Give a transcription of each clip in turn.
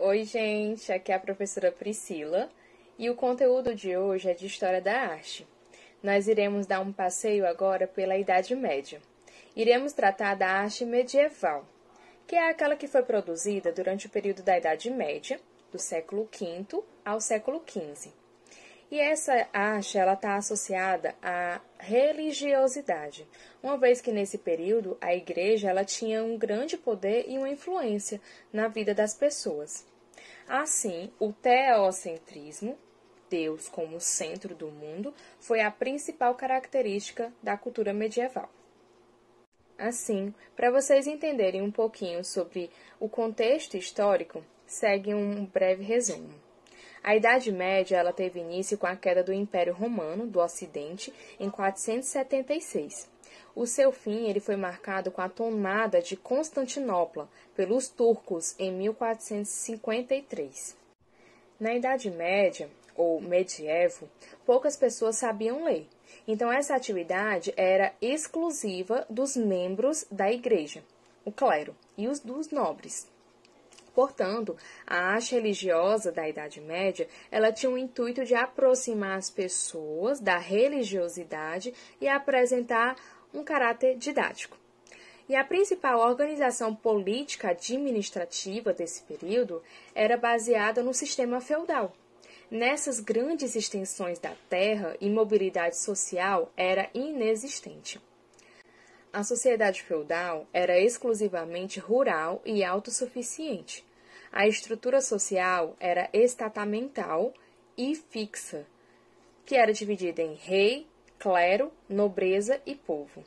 Oi, gente, aqui é a professora Priscila e o conteúdo de hoje é de História da Arte. Nós iremos dar um passeio agora pela Idade Média. Iremos tratar da arte medieval, que é aquela que foi produzida durante o período da Idade Média, do século V ao século XV. E essa arte está associada à religiosidade, uma vez que nesse período a igreja tinha um grande poder e uma influência na vida das pessoas. Assim, o teocentrismo, Deus como centro do mundo, foi a principal característica da cultura medieval. Assim, para vocês entenderem um pouquinho sobre o contexto histórico, segue um breve resumo. A Idade Média teve início com a queda do Império Romano do Ocidente em 476. O seu fim foi marcado com a tomada de Constantinopla pelos turcos em 1453. Na Idade Média, ou medievo, poucas pessoas sabiam ler. Então, essa atividade era exclusiva dos membros da igreja, o clero, e dos nobres. Portanto, a arte religiosa da Idade Média, tinha o intuito de aproximar as pessoas da religiosidade e apresentar um caráter didático. E a principal organização política administrativa desse período era baseada no sistema feudal. Nessas grandes extensões da terra, a mobilidade social era inexistente. A sociedade feudal era exclusivamente rural e autossuficiente. A estrutura social era estamental e fixa, que era dividida em rei, clero, nobreza e povo.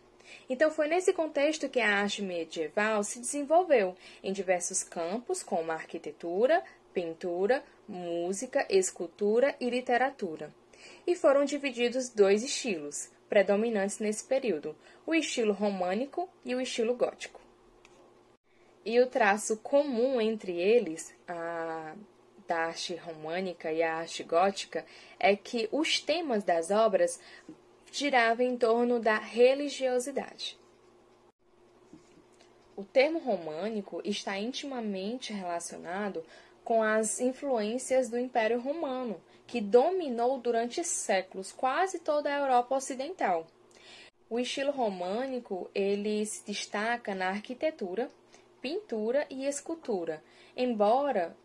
Então, foi nesse contexto que a arte medieval se desenvolveu em diversos campos, como a arquitetura, pintura, música, escultura e literatura. E foram divididos dois estilos predominantes nesse período, o estilo românico e o estilo gótico. E o traço comum entre eles, da arte românica e a arte gótica, é que os temas das obras giravam em torno da religiosidade. O termo românico está intimamente relacionado com as influências do Império Romano, que dominou durante séculos quase toda a Europa Ocidental. O estilo românico se destaca na arquitetura, pintura e escultura, embora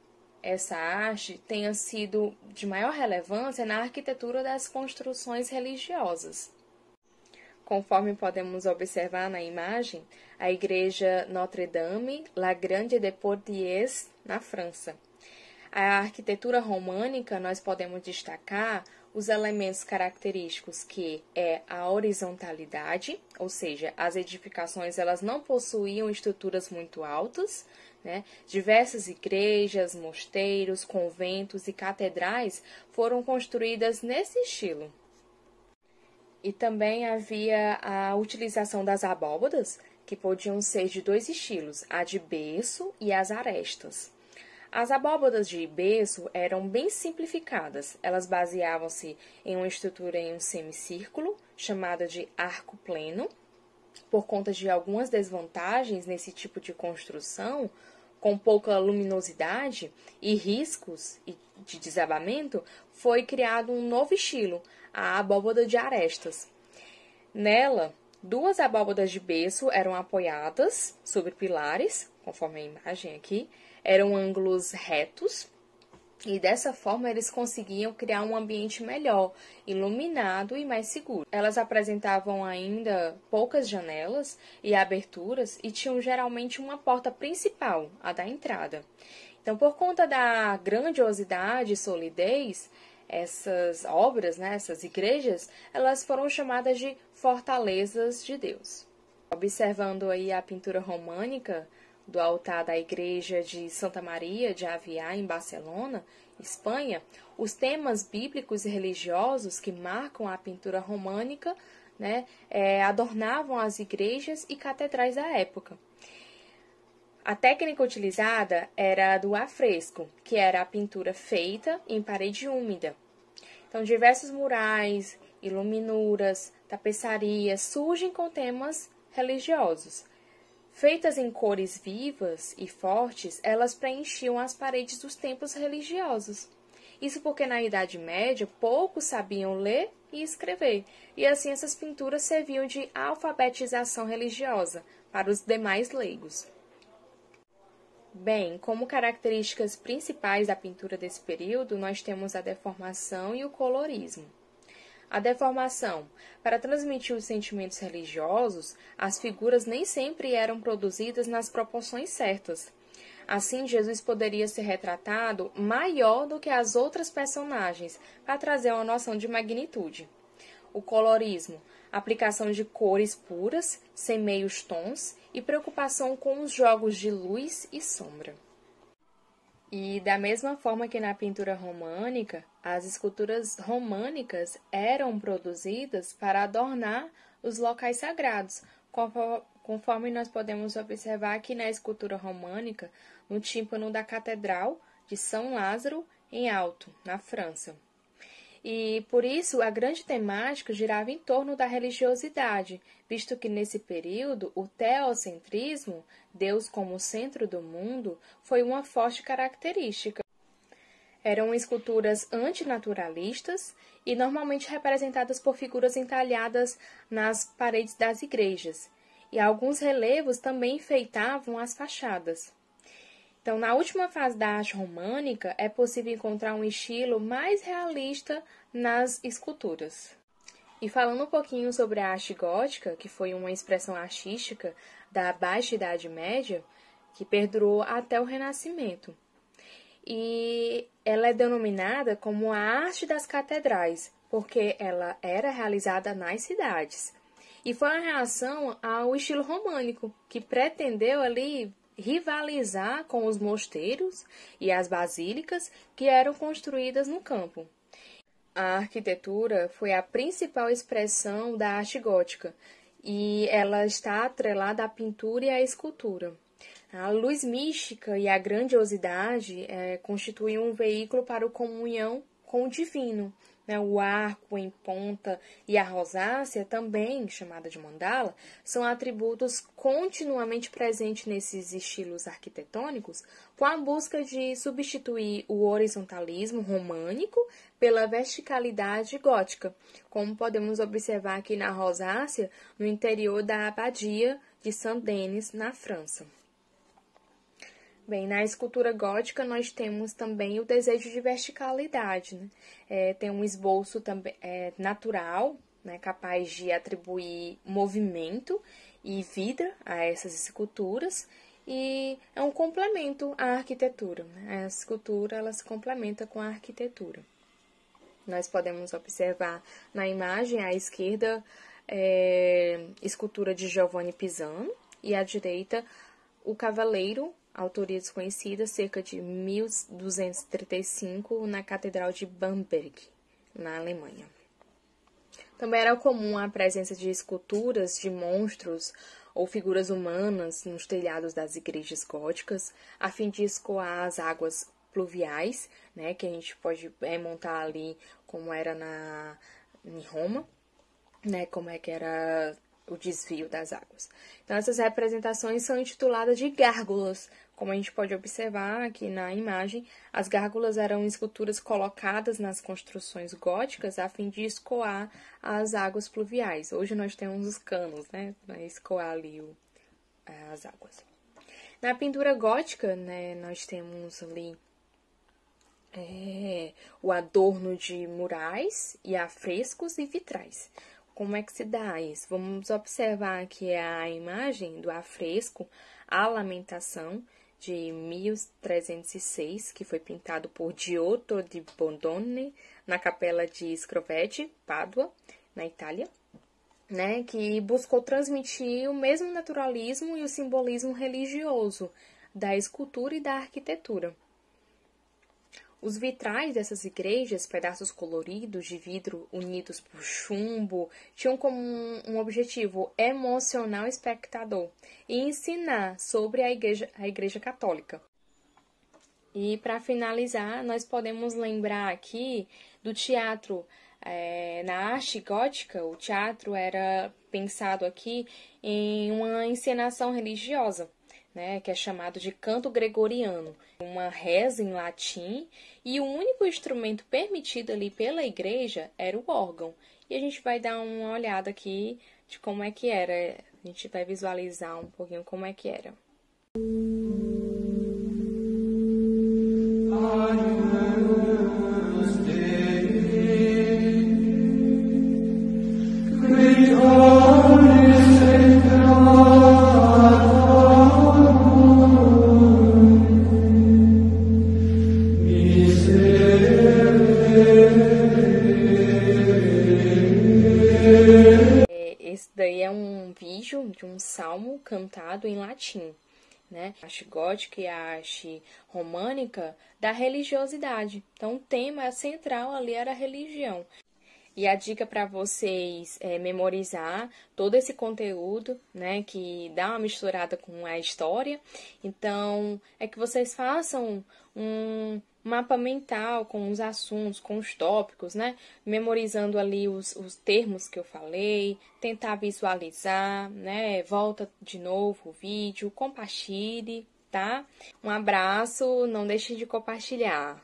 essa arte tenha sido de maior relevância na arquitetura das construções religiosas. Conforme podemos observar na imagem, a igreja Notre-Dame, La Grande de Poitiers, na França. A arquitetura românica, nós podemos destacar os elementos característicos que é a horizontalidade, ou seja, as edificações não possuíam estruturas muito altas, Diversas igrejas, mosteiros, conventos e catedrais foram construídas nesse estilo. E também havia a utilização das abóbadas, que podiam ser de dois estilos, a de berço e as arestas. As abóbadas de berço eram bem simplificadas. Elas baseavam-se em uma estrutura em um semicírculo, chamada de arco pleno. Por conta de algumas desvantagens nesse tipo de construção, com pouca luminosidade e riscos de desabamento, foi criado um novo estilo, a abóbada de arestas. Nela, duas abóbadas de berço eram apoiadas sobre pilares, conforme a imagem aqui, eram ângulos retos, e dessa forma eles conseguiam criar um ambiente melhor, iluminado e mais seguro. Elas apresentavam ainda poucas janelas e aberturas e tinham geralmente uma porta principal, a da entrada. Então, por conta da grandiosidade e solidez, essas obras, essas igrejas, elas foram chamadas de fortalezas de Deus. Observando aí a pintura românica do altar da igreja de Santa Maria de Avià, em Barcelona, Espanha, os temas bíblicos e religiosos que marcam a pintura românica adornavam as igrejas e catedrais da época. A técnica utilizada era a do afresco, que era a pintura feita em parede úmida. Então, diversos murais, iluminuras, tapeçarias surgem com temas religiosos. Feitas em cores vivas e fortes, elas preenchiam as paredes dos templos religiosos. Isso porque na Idade Média poucos sabiam ler e escrever, e assim essas pinturas serviam de alfabetização religiosa para os demais leigos. Bem, como características principais da pintura desse período, nós temos a deformação e o colorismo. A deformação. Para transmitir os sentimentos religiosos, as figuras nem sempre eram produzidas nas proporções certas. Assim, Jesus poderia ser retratado maior do que as outras personagens, para trazer uma noção de magnitude. O colorismo. Aplicação de cores puras, sem meios tons, e preocupação com os jogos de luz e sombra. E da mesma forma que na pintura românica, as esculturas românicas eram produzidas para adornar os locais sagrados, conforme nós podemos observar aqui na escultura românica, no tímpano da Catedral de São Lázaro, em Alto, na França. E, por isso, a grande temática girava em torno da religiosidade, visto que, nesse período, o teocentrismo, Deus como centro do mundo, foi uma forte característica. Eram esculturas antinaturalistas e normalmente representadas por figuras entalhadas nas paredes das igrejas, e alguns relevos também enfeitavam as fachadas. Então, na última fase da arte românica, é possível encontrar um estilo mais realista nas esculturas. E falando um pouquinho sobre a arte gótica, que foi uma expressão artística da Baixa Idade Média, que perdurou até o Renascimento. E ela é denominada como a arte das catedrais, porque ela era realizada nas cidades. E foi uma reação ao estilo românico, que pretendeu ali rivalizar com os mosteiros e as basílicas que eram construídas no campo. A arquitetura foi a principal expressão da arte gótica e ela está atrelada à pintura e à escultura. A luz mística e a grandiosidade constituem um veículo para a comunhão com o divino. O arco em ponta e a rosácea, também chamada de mandala, são atributos continuamente presentes nesses estilos arquitetônicos, com a busca de substituir o horizontalismo românico pela verticalidade gótica, como podemos observar aqui na rosácea, no interior da abadia de Saint-Denis, na França. Bem, na escultura gótica nós temos também o desejo de verticalidade, tem um esboço também natural, capaz de atribuir movimento e vida a essas esculturas, e é um complemento à arquitetura. A escultura ela se complementa com a arquitetura. Nós podemos observar na imagem à esquerda escultura de Giovanni Pisano e à direita o Cavaleiro, autoria desconhecida, cerca de 1235, na Catedral de Bamberg, na Alemanha. Também era comum a presença de esculturas de monstros ou figuras humanas nos telhados das igrejas góticas, a fim de escoar as águas pluviais, que a gente pode montar ali como era em Roma, como é que era o desvio das águas. Então, essas representações são intituladas de gárgulas. Como a gente pode observar aqui na imagem, as gárgulas eram esculturas colocadas nas construções góticas a fim de escoar as águas pluviais. Hoje nós temos os canos, para escoar ali as águas. Na pintura gótica, nós temos ali o adorno de murais e afrescos e vitrais. Como é que se dá isso? Vamos observar aqui a imagem do afresco A Lamentação, de 1306, que foi pintado por Giotto di Bondone, na capela de Scroveti, Pádua, na Itália, que buscou transmitir o mesmo naturalismo e o simbolismo religioso da escultura e da arquitetura. Os vitrais dessas igrejas, pedaços coloridos de vidro unidos por chumbo, tinham como um objetivo emocionar o espectador e ensinar sobre a Igreja Católica. E, para finalizar, nós podemos lembrar aqui do teatro Na arte gótica, o teatro era pensado aqui em uma encenação religiosa, né, que é chamado de canto gregoriano, uma reza em latim, e o único instrumento permitido ali pela igreja era o órgão. E a gente vai dar uma olhada aqui de como é que era, a gente vai visualizar um pouquinho como é que era. Esse daí é um vídeo de um salmo cantado em latim, né? A arte gótica e a arte românica da religiosidade. Então, o tema central ali era a religião. E a dica para vocês é memorizar todo esse conteúdo, né, que dá uma misturada com a história. Então, é que vocês façam um mapa mental com os assuntos, com os tópicos, né, memorizando ali os termos que eu falei, tentar visualizar, né, volta de novo o vídeo, compartilhe, tá? Um abraço, não deixe de compartilhar.